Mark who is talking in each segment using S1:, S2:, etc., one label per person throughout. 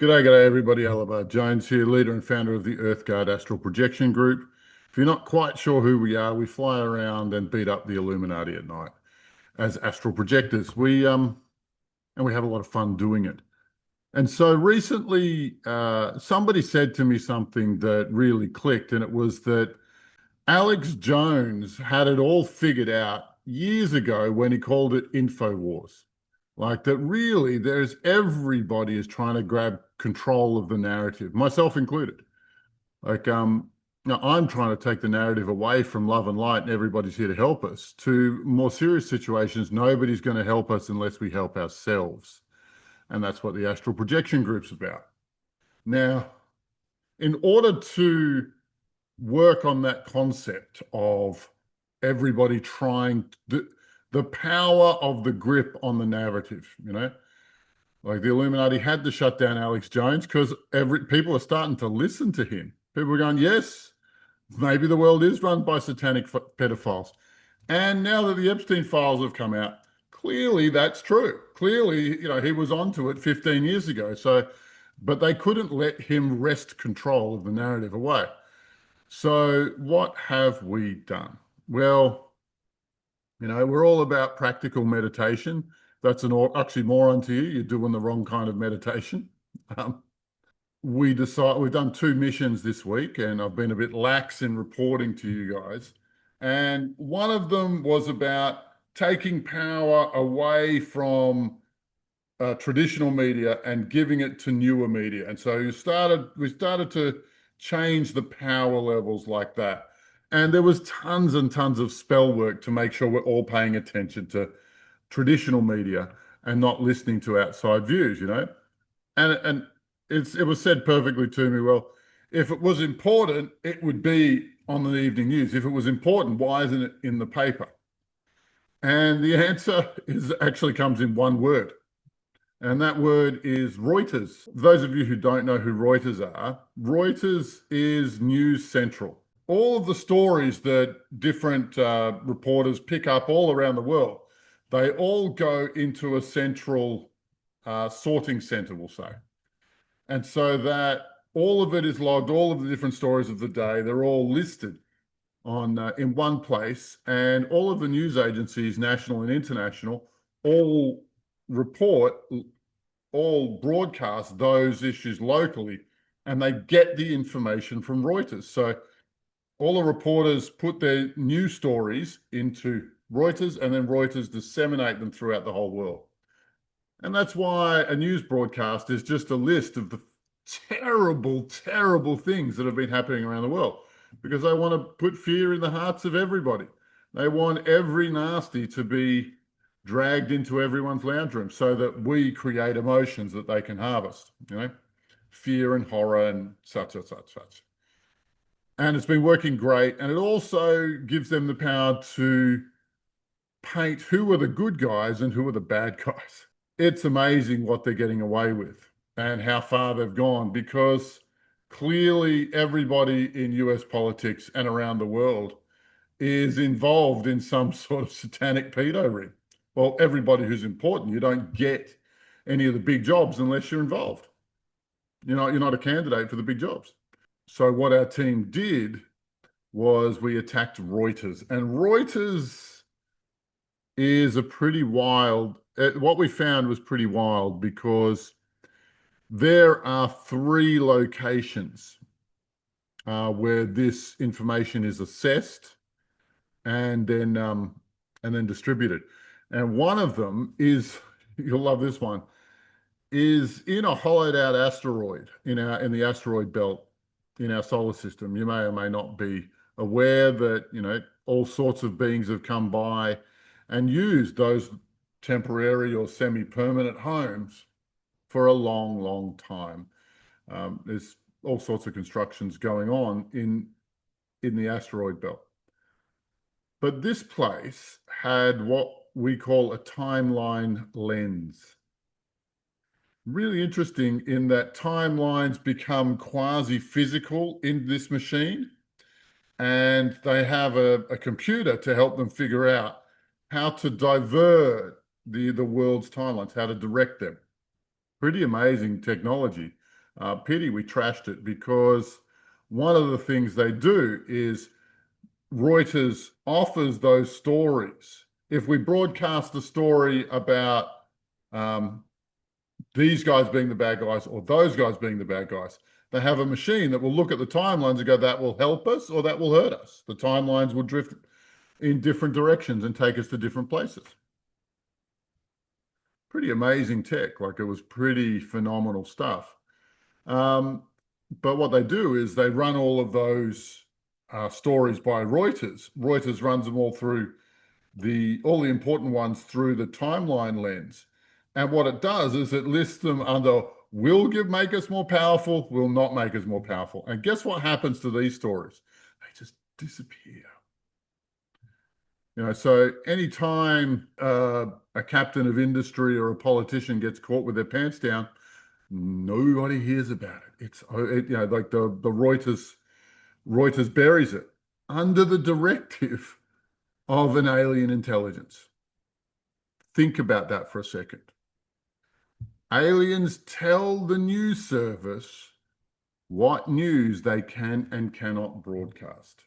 S1: G'day everybody. Alabar Jones here, leader and founder of the EarthGuard Astral Projection Group. If you're not quite sure who we are, we fly around and beat up the Illuminati at night as astral projectors. And we have a lot of fun doing it. And so recently, somebody said to me something that really clicked, and it was that Alex Jones had it all figured out years ago when he called it InfoWars. Like that really everybody is trying to grab control of the narrative, myself included. Like now I'm trying to take the narrative away from love and light and everybody's here to help us to more serious situations. Nobody's going to help us unless we help ourselves. And that's what the astral projection group's about. Now, in order to work on that concept of everybody trying the power of the grip on the narrative, like the Illuminati had to shut down Alex Jones because people are starting to listen to him. People are going, yes, maybe the world is run by satanic pedophiles. And now that the Epstein files have come out, clearly that's true. Clearly, he was onto it 15 years ago. But they couldn't let him wrest control of the narrative away. So what have we done? Well, we're all about practical meditation. That's an oxymoron to you. You're doing the wrong kind of meditation. We've done 2 missions this week, and I've been a bit lax in reporting to you guys. And one of them was about taking power away from traditional media and giving it to newer media. And so we started to change the power levels like that. And there was tons and tons of spell work to make sure we're all paying attention to traditional media and not listening to outside views, And it was said perfectly to me, well, if it was important, it would be on the evening news. If it was important, why isn't it in the paper? And the answer actually comes in one word. And that word is Reuters. Those of you who don't know who Reuters are, Reuters is News Central. All of the stories that different reporters pick up all around the world, they all go into a central sorting center, we'll say. And so that all of it is logged, all of the different stories of the day, they're all listed in one place. And all of the news agencies, national and international, all broadcast those issues locally, and they get the information from Reuters. So all the reporters put their news stories into Reuters, and then Reuters disseminate them throughout the whole world. And that's why a news broadcast is just a list of the terrible, terrible things that have been happening around the world, because they want to put fear in the hearts of everybody. They want every nasty to be dragged into everyone's lounge room so that we create emotions that they can harvest, fear and horror and such. And it's been working great. And it also gives them the power to paint who are the good guys and who are the bad guys. It's amazing what they're getting away with and how far they've gone, because clearly everybody in US politics and around the world is involved in some sort of satanic pedo ring. Well, everybody who's important. You don't get any of the big jobs unless you're involved. You're not a candidate for the big jobs. So what our team did was we attacked Reuters, and Reuters is what we found was pretty wild, because there are 3 locations where this information is assessed and then distributed. And one of them is, you'll love this one, is in a hollowed out asteroid in the asteroid belt in our solar system. You may or may not be aware that, all sorts of beings have come by and used those temporary or semi-permanent homes for a long, long time. There's all sorts of constructions going on in the asteroid belt. But this place had what we call a timeline lens. Really interesting in that timelines become quasi-physical in this machine, and they have a computer to help them figure out how to divert the world's timelines, how to direct them. Pretty amazing technology. Pity we trashed it, because one of the things they do is Reuters offers those stories. If we broadcast a story about um, these guys being the bad guys or those guys being the bad guys, they have a machine that will look at the timelines and go, that will help us or that will hurt us. The timelines will drift in different directions and take us to different places. Pretty amazing tech. Like, it was pretty phenomenal stuff. But what they do is they run all of those stories by Reuters. Reuters runs them all through all the important ones through the timeline lens. And what it does is it lists them under make us more powerful, will not make us more powerful. And guess what happens to these stories? They just disappear. So anytime a captain of industry or a politician gets caught with their pants down, nobody hears about it. Like the Reuters buries it under the directive of an alien intelligence. Think about that for a second. Aliens tell the news service what news they can and cannot broadcast.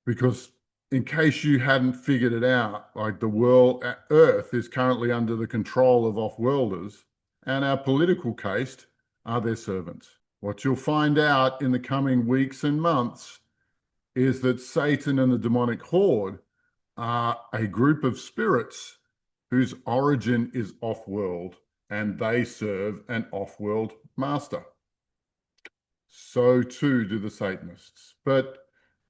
S1: Because in case you hadn't figured it out, like, Earth is currently under the control of off-worlders, and our political caste are their servants. What you'll find out in the coming weeks and months is that Satan and the demonic horde are a group of spirits whose origin is off-world, and they serve an off-world master. So too do the Satanists. But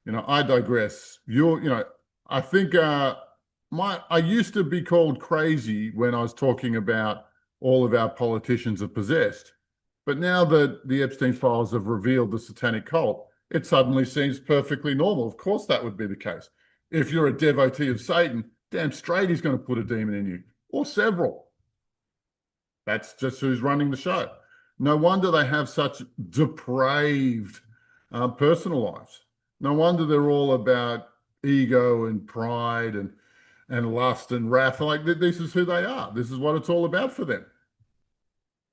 S1: I digress. I think I used to be called crazy when I was talking about all of our politicians are possessed. But now that the Epstein files have revealed the satanic cult, it suddenly seems perfectly normal. Of course that would be the case. If you're a devotee of Satan, damn straight he's going to put a demon in you, or several. That's just who's running the show. No wonder they have such depraved personal lives. No wonder they're all about ego and pride and lust and wrath. Like, this is who they are. This is what it's all about for them.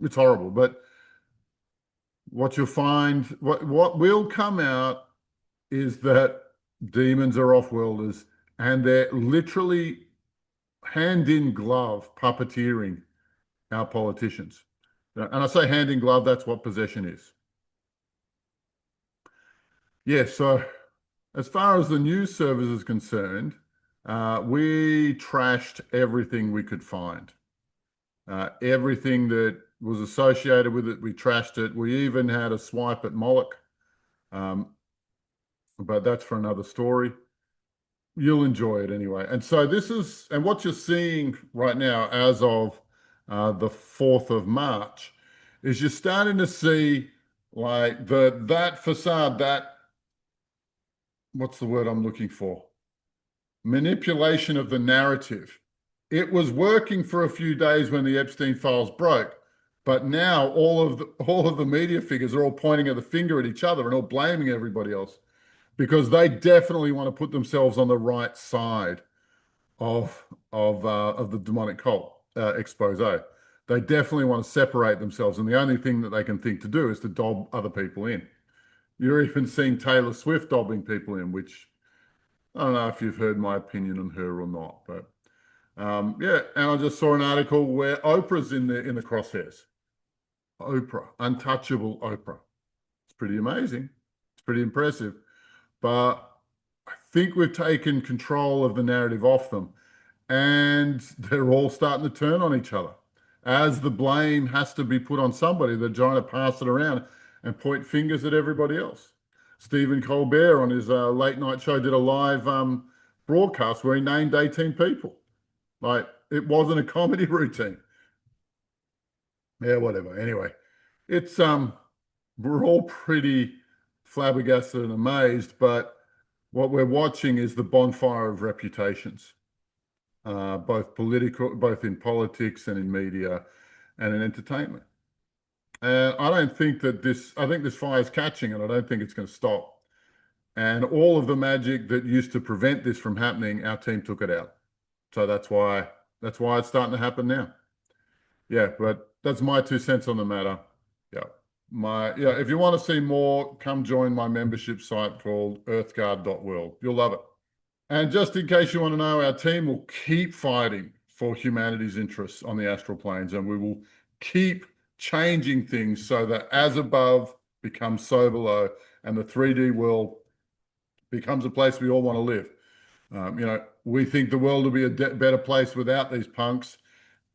S1: It's horrible. But what you'll find, what will come out is that demons are off-worlders, and they're literally hand in glove puppeteering our politicians. And I say hand in glove, that's what possession is. Yeah, so as far as the news service is concerned, we trashed everything we could find. Everything that was associated with it, we trashed it. We even had a swipe at Moloch, but that's for another story. You'll enjoy it anyway. And so and what you're seeing right now as of the 4th of March is you're starting to see, like, that facade, what's the word I'm looking for? Manipulation of the narrative. It was working for a few days when the Epstein files broke, but now all of the media figures are all pointing the finger at each other and all blaming everybody else, because they definitely want to put themselves on the right side of the demonic cult expose. They definitely want to separate themselves, and the only thing that they can think to do is to dob other people in. You're even seeing Taylor Swift dobbing people in, which I don't know if you've heard my opinion on her or not, but yeah. And I just saw an article where Oprah's in the crosshairs. Oprah, untouchable Oprah. It's pretty amazing. It's pretty impressive. But I think we've taken control of the narrative off them, and they're all starting to turn on each other. As the blame has to be put on somebody, they're trying to pass it around and point fingers at everybody else. Stephen Colbert on his late night show did a live broadcast where he named 18 people. Like, it wasn't a comedy routine. Yeah, whatever. Anyway, it's we're all pretty flabbergasted and amazed, but what we're watching is the bonfire of reputations, both in politics and in media and in entertainment. And I don't think that I think this fire is catching, and I don't think it's going to stop. And all of the magic that used to prevent this from happening, our team took it out. So that's why it's starting to happen now. Yeah, but that's my 2 cents on the matter. Yeah. if you want to see more, come join my membership site called EarthGuard.world. You'll love it. And just in case you want to know, our team will keep fighting for humanity's interests on the astral planes, and we will keep changing things so that as above becomes so below, and the 3D world becomes a place we all want to live. We think the world will be a better place without these punks,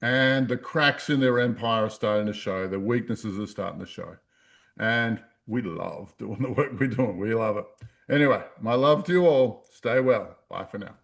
S1: and the cracks in their empire are starting to show. The weaknesses are starting to show. And we love doing the work we're doing. We love it. Anyway, my love to you all. Stay well. Bye for now.